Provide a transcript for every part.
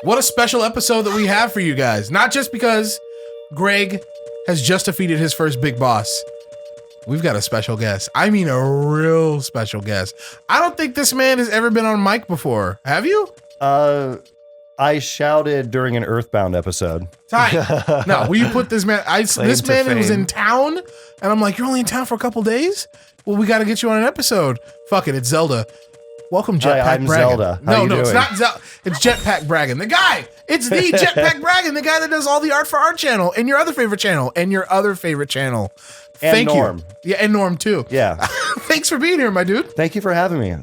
What a special episode that we have for you guys. Not just because Greg has just defeated his first big boss. We've got a special guest. I mean, a real special guest. I don't think this man has ever been on mic before. Have you? I shouted during an Earthbound episode. Tight. No, will you put this man? This man was in town, and I'm like, you're only in town for a couple days? Well, we got to get you on an episode. Fuck it, it's Zelda. Welcome, JetpackBraggin. Zelda. No, it's not Zelda. It's JetpackBraggin. The guy. It's the JetpackBraggin, the guy that does all the art for our channel and your other favorite channel and your other favorite channel. And Thank Norm. you. Yeah, and Norm too. Yeah. Thanks for being here, my dude. Thank you for having me.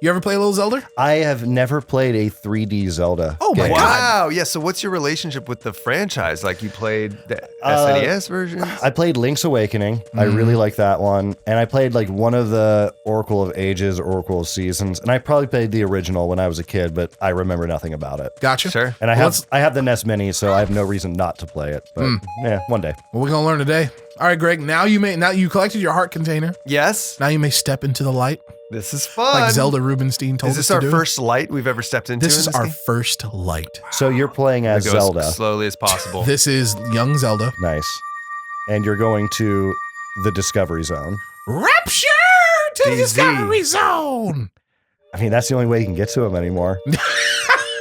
You ever play a little Zelda? I have never played a 3D Zelda. Oh my game. God. Wow. Yeah. So what's your relationship with the franchise? Like you played the SNES versions? I played Link's Awakening. I really like that one. And I played like one of the Oracle of Ages, Oracle of Seasons. And I probably played the original when I was a kid, but I remember nothing about it. Gotcha. Sure. And I have the NES Mini, so I have no reason not to play it. But yeah, one day. Well, we're gonna learn today. All right, Greg. Now you collected your heart container. Yes. Now you may step into the light, This is fun. like Zelda Rubinstein told us to do. Is this our first light we've ever stepped into? This in is this our game? first light. So you're playing as It goes Zelda. as slowly as possible. This is young Zelda. Nice. And you're going to the Discovery Zone. Rapture to the DZ. Discovery Zone. I mean, that's the only way you can get to them anymore.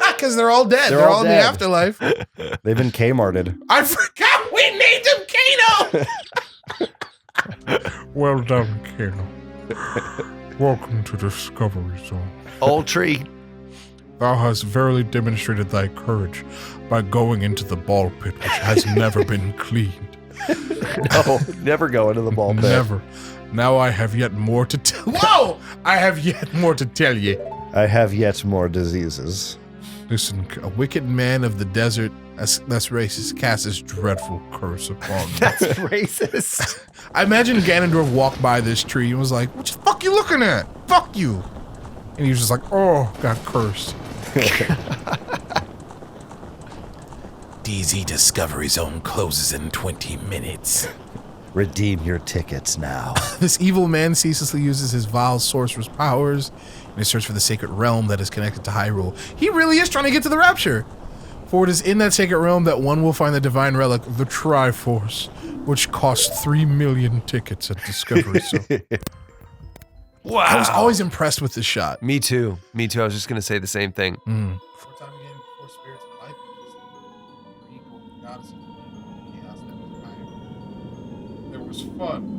Because they're all dead. They're They're all all in the dead. afterlife. They've been Kmarted. I forgot we named him Kano. Well done, Kano. Welcome to Discovery Zone. Old tree. Thou hast verily demonstrated thy courage by going into the ball pit, which has never been cleaned. No, never go into the ball pit. Never. Now I have yet more to tell. Whoa! I have yet more to tell ye. I have yet more diseases. Listen, a wicked man of the desert, that's racist, cast this dreadful curse upon me. That's racist. I imagine Ganondorf walked by this tree and was like, what the fuck you looking at? Fuck you. And he was just like, oh, got cursed. DZ Discovery Zone closes in 20 minutes. Redeem your tickets now. This evil man ceaselessly uses his vile sorcerer's powers in his search for the sacred realm that is connected to Hyrule. He really is trying to get to the Rapture. For it is in that sacred realm that one will find the divine relic, The Triforce, which cost 3 million tickets at Discovery Zone. Wow. I was always impressed with this shot. Me too. Me too. I was just going to say the same thing. Before time again, before spirits and life, equal goddesses and chaos that was higher. There was fun.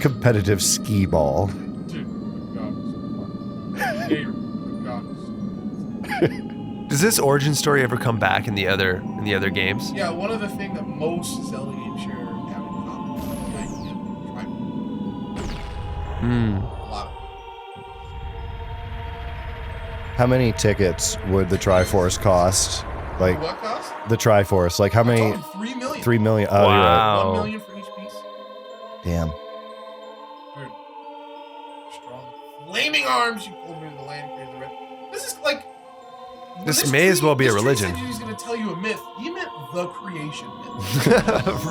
Competitive skee ball. Does this origin story ever come back in the other games? Yeah, one of the things that most Zelda games share have in common is the idea of tribal. A lot of How many tickets would the Triforce cost? Like what cost? the Triforce. Like how many? Oh, 3 million. 3 million. Oh, you're right. Wow. 1 million for each piece. Damn. Dude. Strong. Flaming arms, you pulled me to the land, created the red. This is like. This may as well be a religion. He's going to tell you a myth. He meant the creation myth.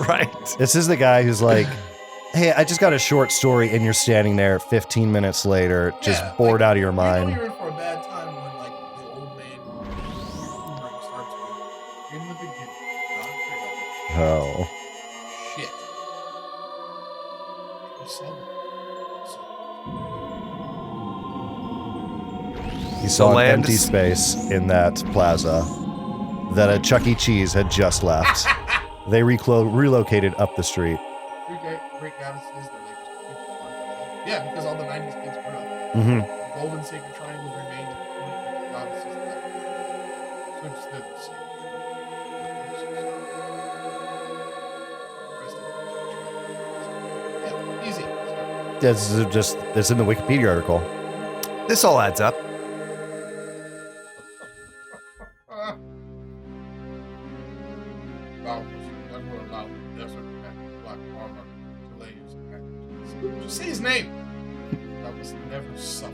Right. This is the guy who's like, hey, I just got a short story, and you're standing there 15 minutes later, just Yeah, bored like, out of your You know mind. you're in for a bad time when, like, the old man starts with, in the beginning, God created Oh. shit. He said it. He saw an land empty is- space in that plaza that a Chuck E. Cheese had just left. They relocated up the street. Great goddesses, they're like, yeah, because all the 90s kids grew up. Mm-hmm. The golden sacred triangle remained the goddesses left. So just the yeah, easy. It's in the Wikipedia article. This all adds up. Just say his name. That was never suffered.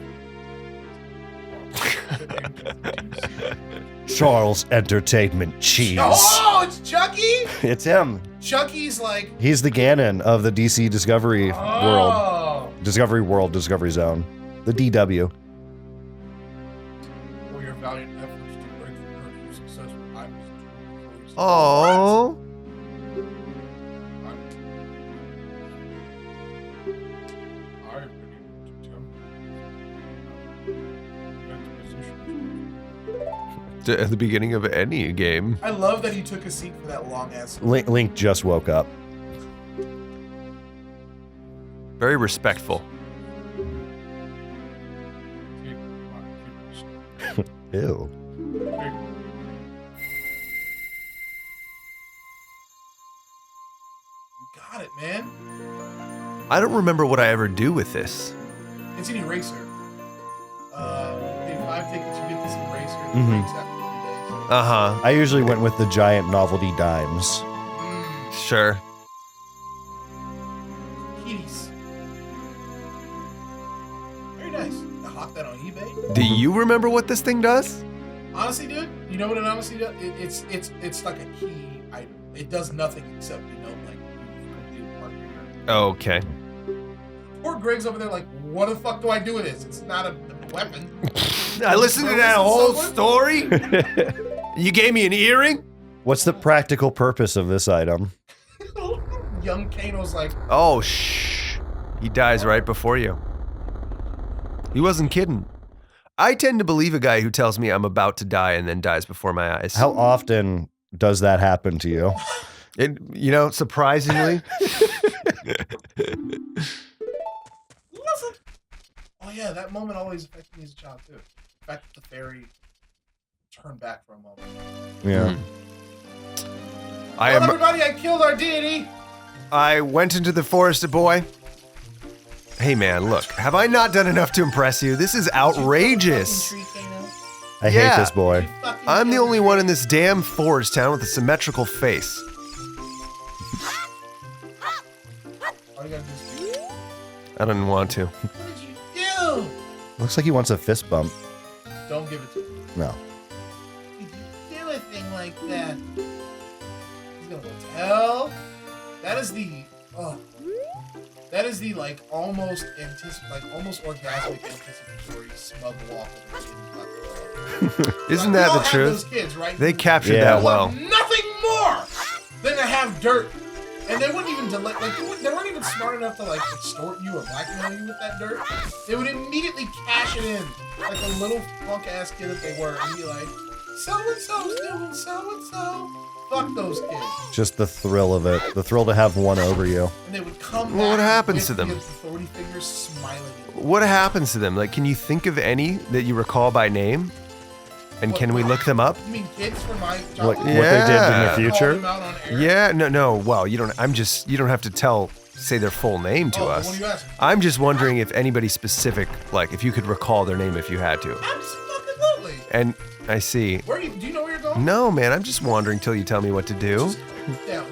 Charles Entertainment Cheese. Oh, it's Chucky? It's him. Chucky's like, He's the Ganon of the DC Discovery World. oh. Discovery World, Discovery Zone. The DW. valiant efforts to break the curse were successful. I was too. Oh. I've been able to tell you. At the beginning of any game. I love that he took a seat for that long ass. Link just woke up. Very respectful. Ew. You got it, man. I don't remember what I ever do with this. It's an eraser. Pay 5 tickets, you get this eraser. It Mhm. breaks after 3 days. Uh-huh. I usually went with the giant novelty dimes. Sure. Kitties. Very nice. I hawked that on eBay. Do you remember what this thing does? Honestly, dude, you know what it honestly does? It's like a key item. It does nothing except, like, complete part of your Okay. Poor Greg's over there like, what the fuck do I do with this? It's not a weapon. I listened to that whole story. You gave me an earring? What's the practical purpose of this item? Young Kano's like, Oh, shh. He dies right before you. He wasn't kidding. I tend to believe a guy who tells me I'm about to die and then dies before my eyes. How often does that happen to you? It, surprisingly. oh yeah, that moment always affected me as a child too. The fact that the fairy turned back for a moment. Yeah. Well, everybody, I killed our deity. I went into the forest, boy. Hey man, look, have I not done enough to impress you? This is outrageous. I hate this boy. I'm the only one in this damn forest town with a symmetrical face. All you gotta do is I didn't want to. what did you do? Looks like he wants a fist bump. Don't give it to me. No. Did you do a thing like that? He's gonna go tell. That is the like almost orgasmic anticipatory smug walk of the Isn't that the truth? Those kids, right? They captured Yeah. that well. Nothing more than to have dirt, and they wouldn't even delay. Like they weren't even smart enough to like extort you or blackmail you with that dirt. They would immediately cash it in, like a little punk ass kid that they were, and be like, "So and so's doing so and so." Fuck those kids. Just the thrill of it. The thrill to have one over you. And they would come Well, what back happens with to them? the authority figures smiling at them. What happens to them? Like, can you think of any that you recall by name? And can we look them up? You mean kids from my What, childhood? what they did in the Yeah. Call future? them out on air? Yeah, no. Well, you don't have to say their full name to Oh, us. what are you asking? I'm just wondering if anybody specific, like if you could recall their name if you had to. Absolutely. And I see. Do you know where you're going? No, man, I'm just wandering till you tell me what to do. Down.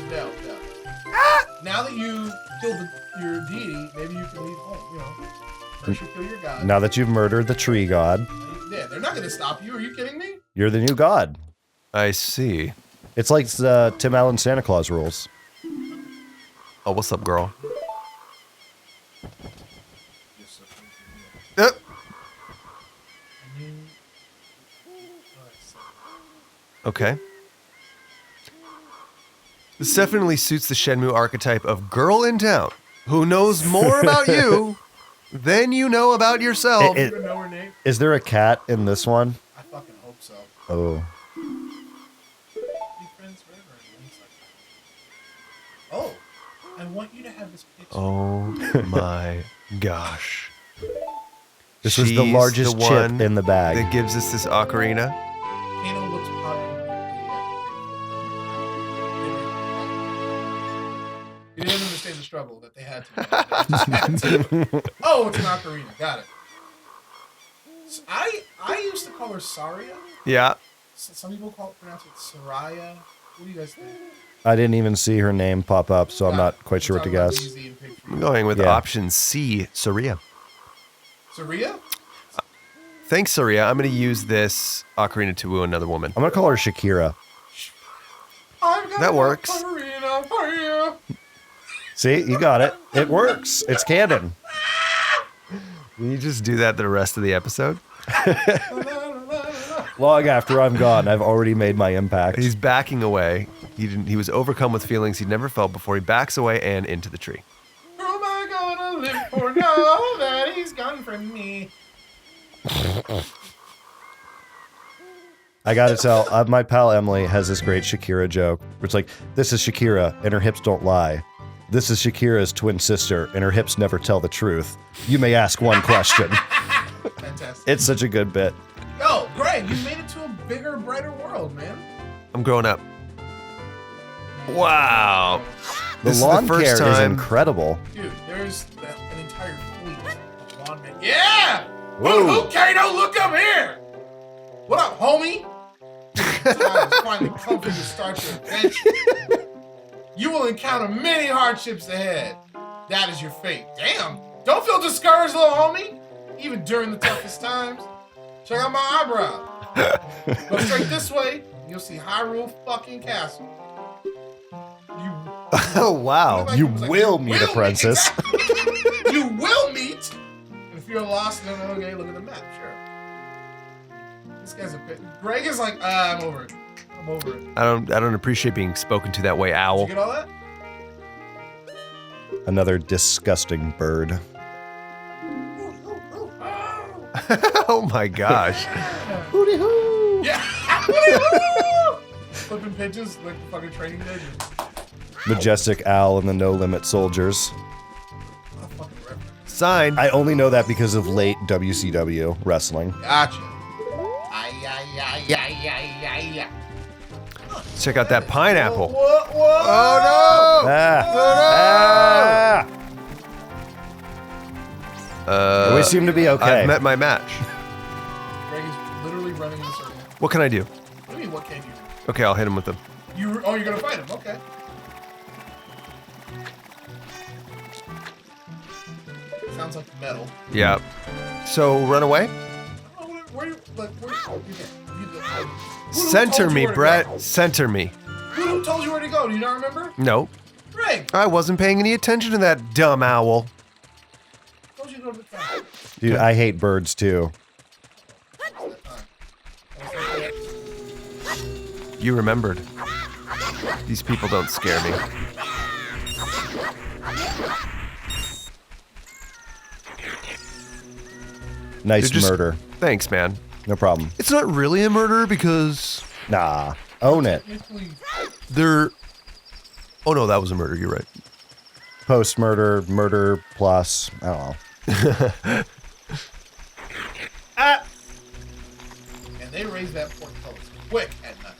Now that you killed your deity, maybe you can leave home, First you kill your god. Now that you've murdered the tree god, Yeah, they're not going to stop you. Are you kidding me? you're the new god. I see. It's like Tim Allen Santa Claus rules. Oh, what's up, girl? Okay. This definitely suits the Shenmue archetype of girl in town who knows more about you than you know about yourself. It- You know her name? Is there a cat in this one? I fucking hope so. Oh. Be friends forever and links like that. Oh, I want you to have this picture. Oh my gosh. This was the She's largest the chip one in the bag. that positive us this ocarina. Kano looks He didn't understand the struggle that they had to. Oh, it's an ocarina. Got it. So I used to call her Saria. Yeah. Some people pronounce it Saraya. What do you guys think? I didn't even see her name pop up, so I'm not quite sure what to guess. I'm going with Yeah. option C, Saria. Saria? Thanks, Saria. I'm going to use this ocarina to woo another woman. I'm gonna call her Shakira. I've got That works. an ocarina for you. See, you got it. It works. It's canon. Can you just do that the rest of the episode? Long after I'm gone, I've already made my impact. He's backing away. He was overcome with feelings he'd never felt before. He backs away and into the tree. Who am I gonna live for now that he's gone from me? I gotta tell, my pal Emily has this great Shakira joke. Where it's like, this is Shakira, and her hips don't lie. This is Shakira's twin sister, and her hips never tell the truth. You may ask one question. Fantastic. It's such a good bit. Yo, Greg, you made it to a bigger, brighter world, man. I'm growing up. Wow. The lawn care is incredible. Dude, there's an entire fleet of lawn men. Yeah! Whoa. Who, Kato, look up here! What up, homie? Time to finally come for you to start your adventure. You will encounter many hardships ahead. That is your fate. Damn! Don't feel discouraged, little homie. Even during the toughest times. Check out my eyebrow. Go straight this way, you'll see Hyrule fucking Castle. Oh, wow. You will meet a princess. Exactly. You will meet. And if you're lost, no, okay, look at the map, sure. This guy's a bit. Greg is like, I'm over it. I'm over it. I don't appreciate being spoken to that way, owl. Did you get all that? Another disgusting bird. Oh my gosh. Hooty hoo! Yeah. Hooty-hoo! Flipping pigeons like the fucking training day. Majestic Owl and the No Limit Soldiers. What a fucking reference. Sign. I only know that because of late WCW wrestling. Gotcha. Ay, ay, ay, ay, ay, ay, ay. Let's check out that pineapple. Whoa. Oh Ah. no! We seem to be okay. I've met my match. Greg is literally running in the circle. What can I do? What do you mean, what can you do? Okay, I'll hit him with them. You're gonna fight him, okay. Sounds like metal. Yeah. So run away. Oh, where you Center me, Brett. Center me. Who told you where to go? Do you not remember? No, Greg, I wasn't paying any attention to that dumb owl. told you to go to the town. Dude, I hate birds too. You remembered. These people don't scare me. Nice They're just- murder. Thanks, man. No problem. It's not really a murder because Nah. Own it. they're... Oh no, that was a murder, you're right. Post-murder, murder plus, I don't know. And they raised that pork toast quick at night.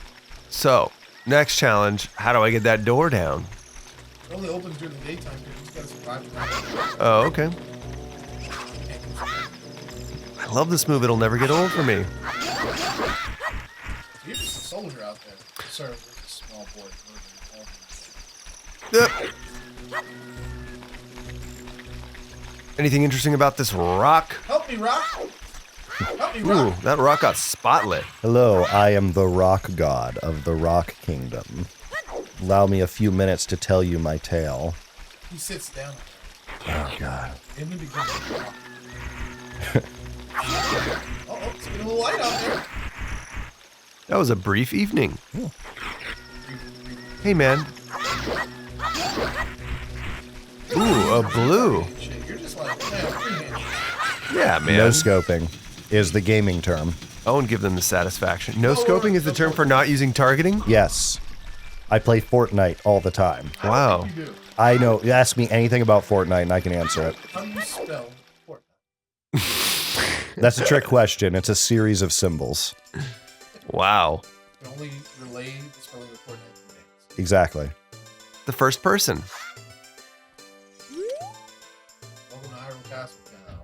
So, next challenge, how do I get that door down? It only opens during the daytime, dude. You just gotta survive the night. Oh, okay. I love this move, it'll never get old for me. You're just a soldier out there. Sir, there's a small boy. Yep. Anything interesting about this rock? Help me, Rock. Help me, Ooh, Rock. that rock got spotlit. Hello, I am the rock god of the rock kingdom. Allow me a few minutes to tell you my tale. He sits down. Oh, God. In the beginning. Uh-oh, it's getting a little light out there. That was a brief evening. Hey, man. Ooh, a blue. Shit, you're just like, man, freehand. Yeah, man. No scoping is the gaming term. I won't give them the satisfaction. No scoping is the term for not using targeting? Yes. I play Fortnite all the time. Wow. You do. I know. You ask me anything about Fortnite and I can answer it. How do you spell Fortnite? That's a trick question. It's a series of symbols. Wow. You can only relay the spelling of Fortnite to names. Exactly. The first person. Welcome to Hyrule Castle now.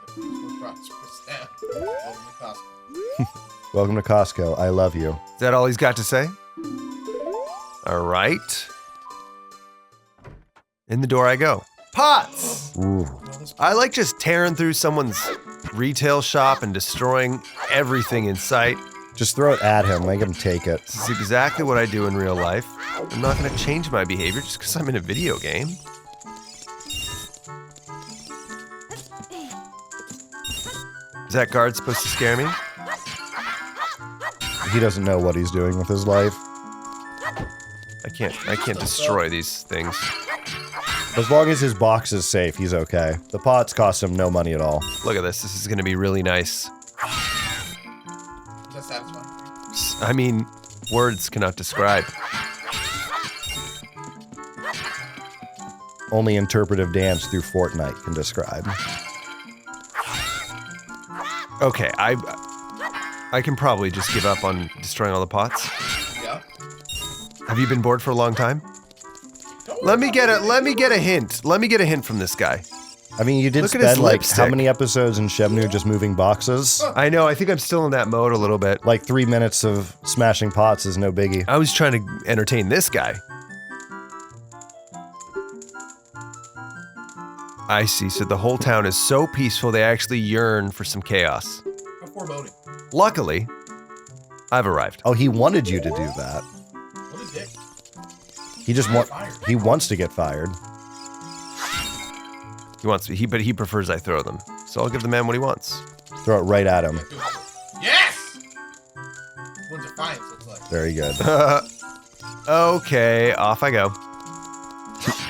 It's a peaceful prosperous town. Welcome to Costco. Welcome to Costco. I love you. Is that all he's got to say? All right. In the door I go. Pots! Ooh. I like just tearing through someone's retail shop and destroying everything in sight. Just throw it at him. Make him take it. This is exactly what I do in real life. I'm not going to change my behavior just because I'm in a video game. Is that guard supposed to scare me? he doesn't know what he's doing with his life. I can't destroy these things. As long as his box is safe, he's okay. The pots cost him no money at all. Look at this. This is gonna be really nice. Is that satisfying? I mean, words cannot describe. Only interpretive dance through Fortnite can describe. Okay, I can probably just give up on destroying all the pots. Yeah. Have you been bored for a long time? Let me get a hint. Let me get a hint from this guy. I mean, you did Look at his spend like how lipstick. many episodes in Shemnu just moving boxes? I know, I think I'm still in that mode a little bit. Like 3 minutes of smashing pots is no biggie. I was trying to entertain this guy. I see, so the whole town is so peaceful they actually yearn for some chaos. Before voting. Luckily, I've arrived. Oh, he wanted you to do that. What a dick. He wants to get fired. He wants to, but he prefers I throw them. So I'll give the man what he wants. Throw it right at him. Yes! What defiance looks like. Very good. Okay, off I go.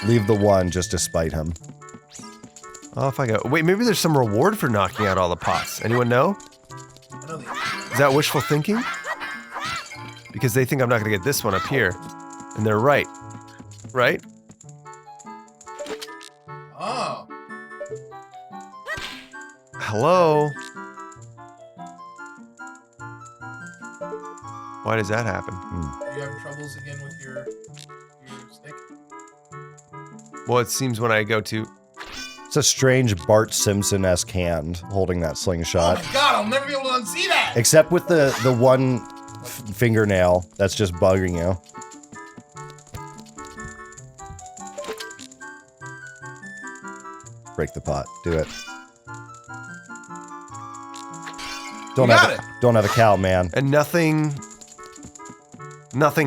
Leave the one just to spite him. Off I go. Wait, maybe there's some reward for knocking out all the pots. Anyone know? I know the Is that wishful thinking? Because they think I'm not going to get this one up here. And they're right. Right? Oh. Hello? Why does that happen? Are you having troubles again with your stick? Well, it seems when I go to... It's a strange Bart Simpson-esque hand holding that Oh slingshot. my god, I'll never be able to unsee that! Except with the one fingernail that's just bugging you. Break the pot. Do it. Don't have a cow, man. And nothing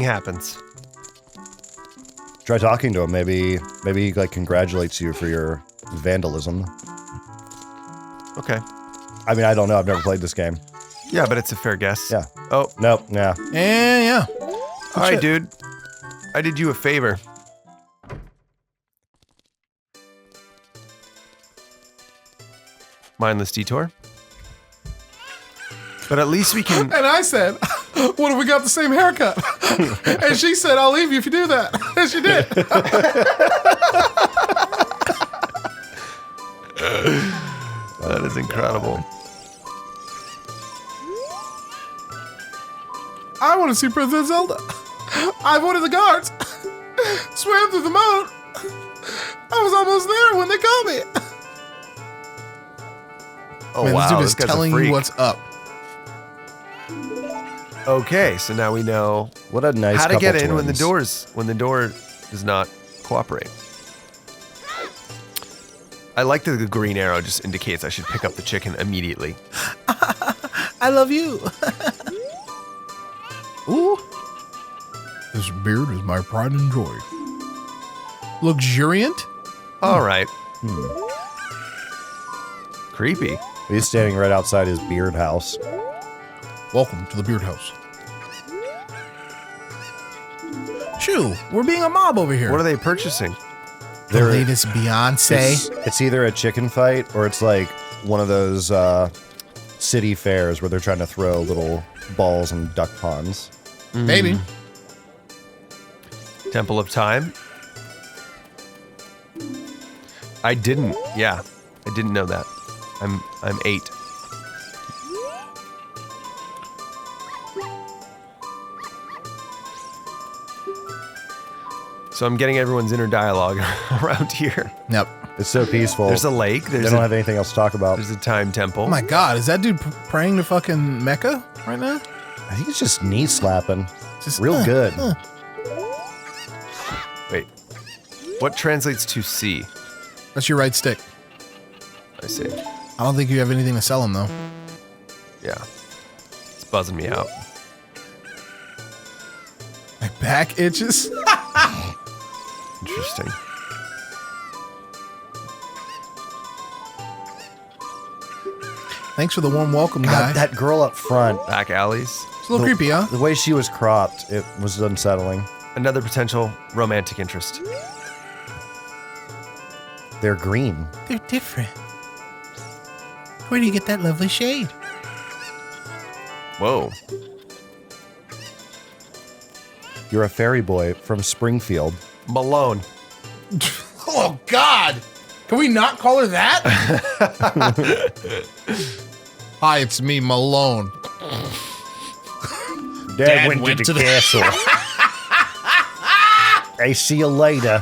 happens. Try talking to him. Maybe he like congratulates you for your vandalism. Okay. I mean, I don't know. I've never played this game. Yeah, but it's a fair guess. Yeah. Oh, Nope. Nah. Yeah. all right, dude. I did you a favor. Mindless detour. But at least we can... And I said, what if we got the same haircut? And she said, I'll leave you if you do that. And she did. That is incredible. I want to see Princess Zelda. I wanted the guards. Swam through the moat. I was almost there when they caught me. Oh, Man, wow. this dude This is guy's telling a freak. you what's up. Okay, so now we know What a nice how to couple get in when the twins. door does not cooperate. I like that the green arrow just indicates I should pick up the chicken immediately. I love you. Ooh. This beard is my pride and joy. Luxuriant? All right. Creepy. He's standing right outside his beard house. Welcome to the beard house. Shoo, we're being a mob over here. What are they purchasing? the latest Beyonce? It's either a chicken fight or it's like one of those city fairs where they're trying to throw little balls and duck ponds. Maybe. Temple of Time. I didn't know that. I'm 8. So I'm getting everyone's inner dialogue around here. Yep. It's so peaceful. There's a lake. They don't have anything else to talk about. There's a time temple. Oh my god, is that dude praying to fucking Mecca right now? I think it's just knee slapping. Just Real good. Wait. What translates to see? That's your right stick. I see. I don't think you have anything to sell him though. Yeah. It's buzzing me out. My back itches. Interesting. Thanks for the warm welcome, guy. God, that girl up front. Back alleys. It's a little creepy, huh? The way she was cropped, it was unsettling. Another potential romantic interest. They're green. They're different. Where do you get that lovely shade? Whoa. You're a fairy boy from Springfield. Malone. Oh, God. Can we not call her that? Hi, it's me, Malone. Dad went to the castle. I see you later.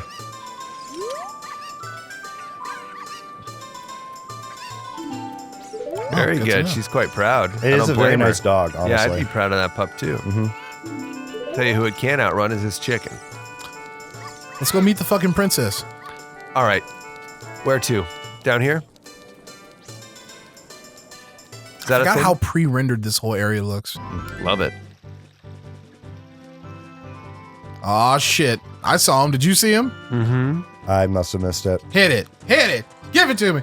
Very good to good. know. She's quite proud. It I is don't a very blame her. nice dog, honestly. Yeah, I'd be proud of that pup too. Tell you who it can outrun is his chicken. Let's go meet the fucking princess. All right. Where to? Down here? Is that I a forgot thing? how pre-rendered this whole area looks. Love it. Aw, shit. I saw him. Did you see him? Mm-hmm. I must have missed it. Hit it. Hit it. Give it to me.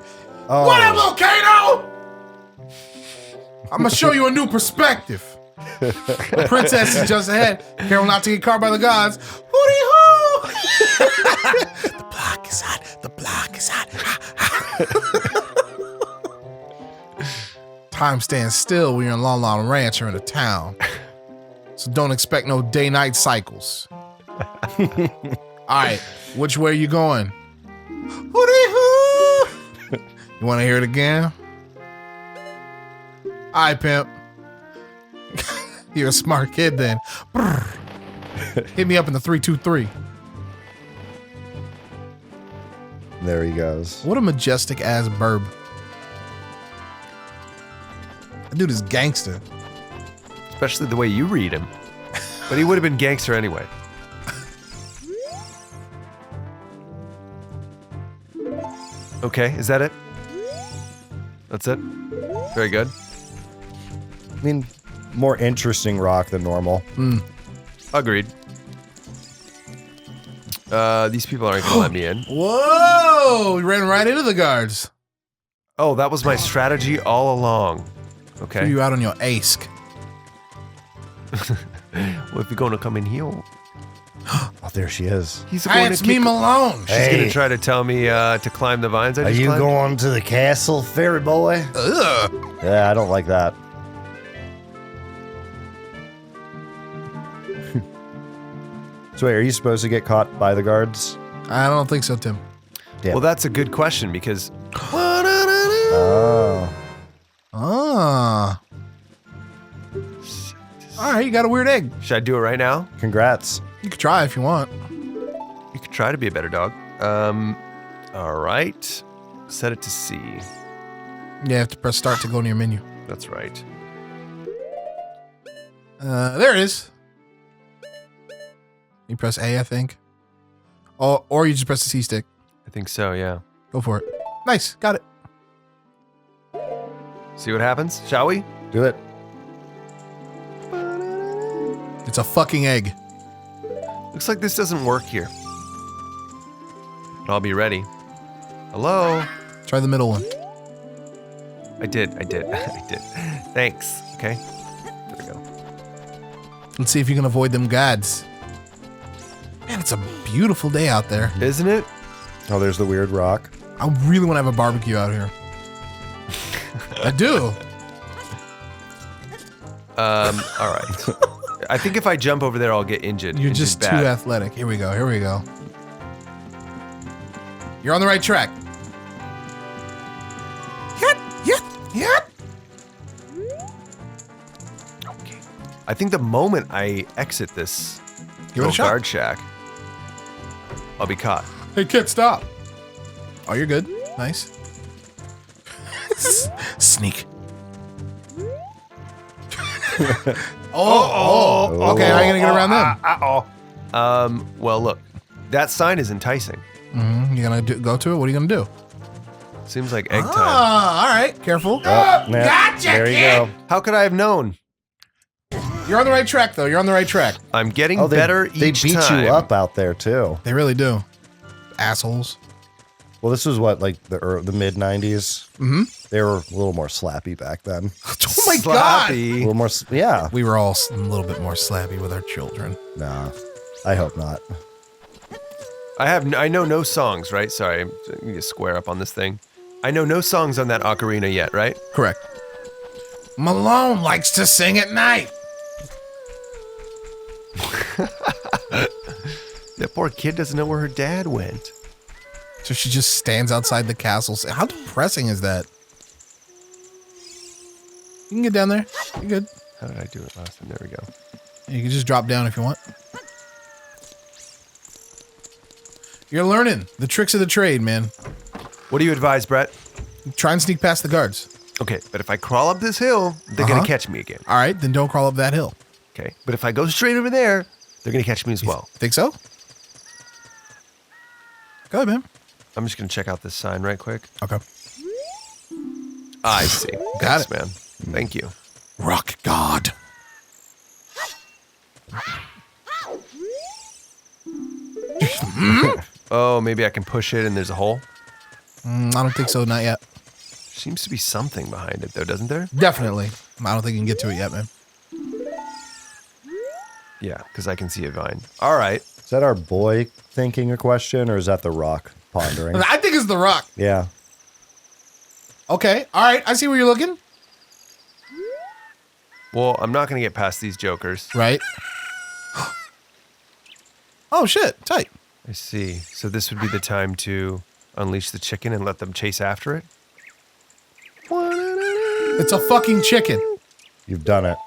Oh. What up, volcano? I'm gonna show you a new perspective. The princess is just ahead. Careful not to get caught by the gods. Hootie hoo! The block is hot. The block is hot. Time stands still when you're in Lon Lon Ranch or in a town. So don't expect no day-night cycles. All right, which way are you going? Hootie hoo! You want to hear it again? All right, pimp. You're a smart kid then. Brr. Hit me up in the 323. There he goes. What a majestic-ass burb. That dude is gangster. Especially the way you read him. But he would have been gangster anyway. Okay, is that it? That's it? Very good. I mean, more interesting rock than normal. Agreed. These people aren't gonna let me in. Whoa! We ran right into the guards. Oh, that was my strategy all along. Threw Okay. you out on your ace. Well, if you're gonna come in here, Oh, there she is. he's Hey, going it's to me, kick. Malone. She's Hey. gonna try to tell me to climb the vines. I Are just you climbed. going to the castle, fairy boy? Ugh. Yeah, I don't like that. So wait, are you supposed to get caught by the guards? I don't think so, Tim. Yeah. Well, that's a good question because Oh. Ah. All right, you got a weird egg. should I do it right now? Congrats. You could try if you want. You could try to be a better dog. All right. Set it to C. Yeah, you have to press start to go in your menu. That's right. There it is. You press A, I think. Oh, or you just press the C stick. I think so, yeah. Go for it. Nice, got it. See what happens, shall we? Do it. It's a fucking egg. Looks like this doesn't work here. But I'll be ready. Hello? Try the middle one. I did. I did. Thanks. Okay. There we go. Let's see if you can avoid them gods. Man, it's a beautiful day out there. Isn't it? Oh, there's the weird rock. I really want to have a barbecue out here. I do. All right. I think if I jump over there, I'll get injured. You're Injured just too bad. athletic. Here we go. Here we go. You're on the right track. Yet. Okay. I think the moment I exit this Give it a little shot. guard shack, I'll be caught. Hey, kid, stop. Oh, you're good. Nice. Sneak. Oh. Okay, how are you gonna get around them? Well, look, that sign is enticing. You gonna go to it? What are you gonna do? Seems like egg time. Ah, all right. Careful. Yeah, Gotcha, there you kid. go. How could I have known? You're on the right track, though. You're on the right track. I'm getting Oh, they, better they each beat time. you up out there too. They really do. Assholes. Well, this was what, like the mid 90s? Mm-hmm. They were a little more slappy back then. Oh my God. A little more, yeah. We were all a little bit more slappy with our children. Nah, I hope not. I know no songs, right? Sorry, I need to square up on this thing. I know no songs on that ocarina yet, right? Correct. Malone likes to sing at night. That poor kid doesn't know where her dad went. So she just stands outside the castle. How depressing is that? You can get down there. You're good. How did I do it last time? There we go. You can just drop down if you want. You're learning the tricks of the trade, man. What do you advise, Brett? Try and sneak past the guards. Okay, but if I crawl up this hill, they're going to catch me again. All right, then don't crawl up that hill. Okay, but if I go straight over there, they're going to catch me as well. Think so? Go ahead, man. I'm just going to check out this sign right quick. Okay. I see. Got Thanks, man. Thank you. Rock God. Oh, maybe I can push it and there's a hole? I don't think so, not yet. Seems to be something behind it, though, doesn't there? Definitely. I don't think you can get to it yet, man. Yeah, because I can see a vine. All right. Is that our boy thinking a question, or is that the rock pondering? I think it's the rock. Yeah. Okay, all right, I see where you're looking. Well, I'm not going to get past these jokers. Right. Oh, shit, tight. I see. So this would be the time to unleash the chicken and let them chase after it? It's a fucking chicken. You've done it.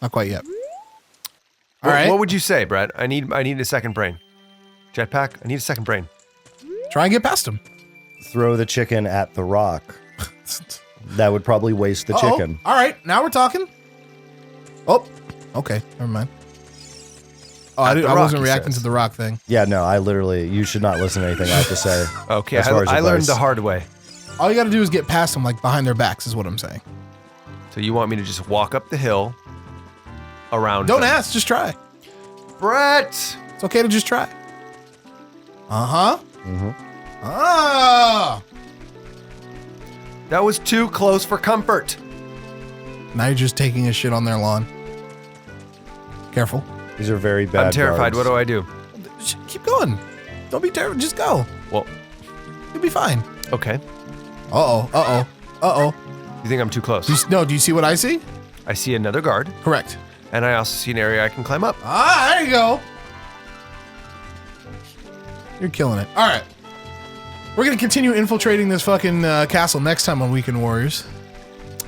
Not quite yet. All right. What would you say, Brett? I need a second brain. Jetpack, I need a second brain. Try and get past him. Throw the chicken at the rock. That would probably waste the Uh-oh. chicken. All right, now we're talking. Oh, okay, never mind. Oh, I the wasn't rock, he reacting says. to the rock thing. Yeah, no, you should not listen to anything I have to say. Okay, as far as I learned advice. the hard way. All you got to do is get past them, like behind their backs, is what I'm saying. So you want me to just walk up the hill around Don't them. ask, just try. Brett! It's okay to just try. Uh-huh. Mm-hmm. Ah! That was too close for comfort. Now you're just taking a shit on their lawn. Careful. These are very bad. I'm terrified. guards. What do I do? Keep going. Don't be terrified. Just go. Well, You'll be fine. okay. Uh-oh. Uh-oh. Uh-oh. You think I'm too close? Do you see what I see? I see another guard, Correct. and I also see an area I can climb up. Ah, there you go. You're killing it. All right. We're going to continue infiltrating this fucking castle next time on Weekend Warriors.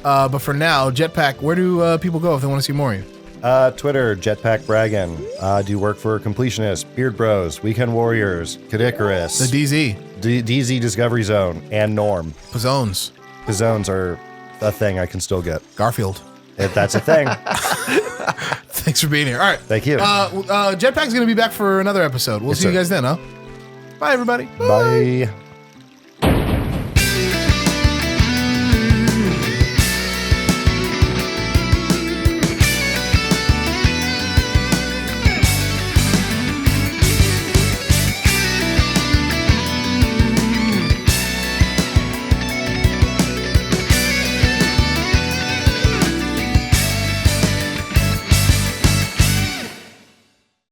But for now, Jetpack, where do people go if they want to see more of you? Twitter, JetpackBraggin. Do work for Completionist, Beard Bros, Weekend Warriors, Kid Icarus, The DZ. DZ Discovery Zone, and Norm. Pizzones. The zones are a thing I can still get. Garfield. If that's a thing. Thanks for being here. All right. Thank you. Jetpack's going to be back for another episode. We'll Yes, see you sir. guys then, huh? Bye, everybody. Bye.